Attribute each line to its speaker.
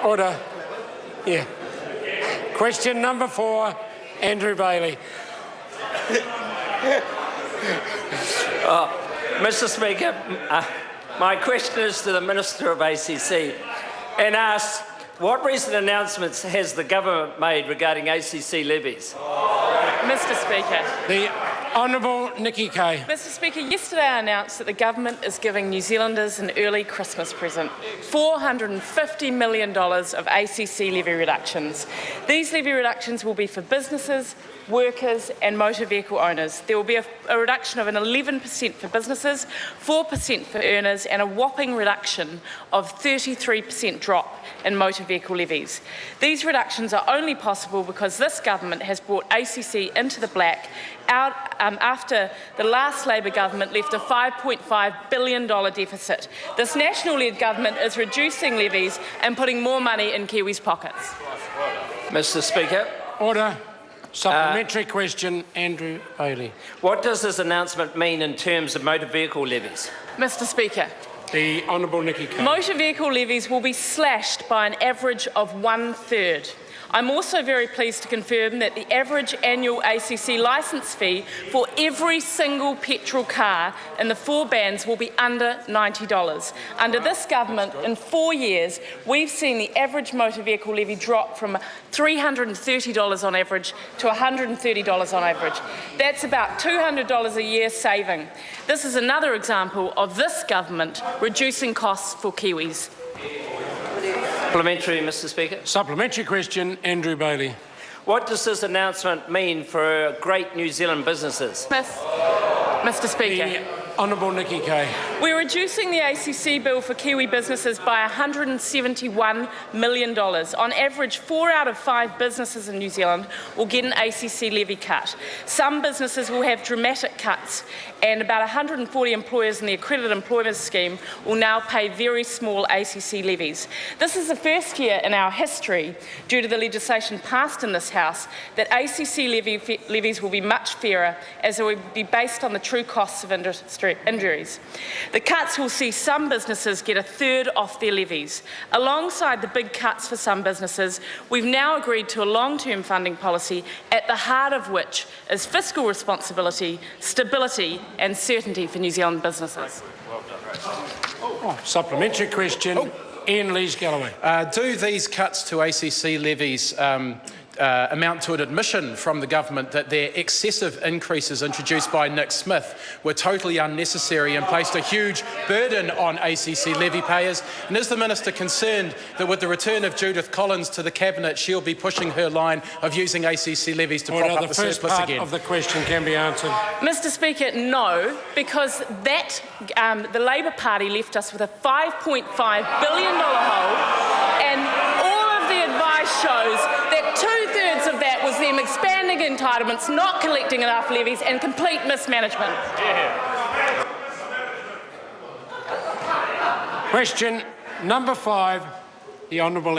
Speaker 1: Order. Yeah. Question number 4, Andrew Bailey.
Speaker 2: Mr Speaker, my question is to the Minister of ACC and asks, what recent announcements has the government made regarding ACC levies?
Speaker 3: Mr Speaker.
Speaker 1: The Honourable Nikki Kay.
Speaker 3: Mr Speaker, yesterday I announced that the government is giving New Zealanders an early Christmas present, $450 million of ACC levy reductions. These levy reductions will be for businesses, workers and motor vehicle owners. There will be a reduction of an 11% for businesses, 4% for earners and a whopping reduction of 33% drop in motor vehicle levies. These reductions are only possible because this government has brought ACC into the black out after the last Labor government left a $5.5 billion deficit. This National-led government is reducing levies and putting more money in Kiwis' pockets.
Speaker 2: Mr Speaker.
Speaker 1: Order. Supplementary question, Andrew Bailey.
Speaker 2: What does this announcement mean in terms of motor vehicle levies?
Speaker 3: Mr Speaker.
Speaker 1: The Honourable Nikki Kay.
Speaker 3: Motor vehicle levies will be slashed by an average of 1/3. I'm also very pleased to confirm that the average annual ACC licence fee for every single petrol car in the 4 bands will be under $90. Under this government, in 4 years, we've seen the average motor vehicle levy drop from $330 on average to $130 on average. That's about $200 a year saving. This is another example of this government reducing costs for Kiwis.
Speaker 2: Supplementary, Mr Speaker.
Speaker 1: Supplementary question, Andrew Bailey.
Speaker 2: What does this announcement mean for great New Zealand businesses?
Speaker 3: Mr Speaker.
Speaker 1: The Honourable Nikki Kay.
Speaker 3: We're reducing the ACC bill for Kiwi businesses by $171 million. On average, 4 out of 5 businesses in New Zealand will get an ACC levy cut. Some businesses will have dramatic cuts, and about 140 employers in the Accredited Employers Scheme will now pay very small ACC levies. This is the first year in our history, due to the legislation passed in this House, that ACC levies will be much fairer, as they will be based on the true costs of injuries. The cuts will see some businesses get 1/3 off their levies. Alongside the big cuts for some businesses, we've now agreed to a long-term funding policy at the heart of which is fiscal responsibility, stability and certainty for New Zealand businesses.
Speaker 1: Supplementary question, Ian Lees-Galloway.
Speaker 4: Do these cuts to ACC levies amount to an admission from the government that their excessive increases introduced by Nick Smith were totally unnecessary and placed a huge burden on ACC levy payers? And is the Minister concerned that with the return of Judith Collins to the Cabinet, she'll be pushing her line of using ACC levies to prop up the surplus again?
Speaker 1: The first part of the question can be answered.
Speaker 3: Mr Speaker, no, because the Labor Party left us with a $5.5 billion hole, and all of the advice shows that 2/3 of that was them expanding entitlements, not collecting enough levies and complete mismanagement.
Speaker 1: Question number 5, the Honourable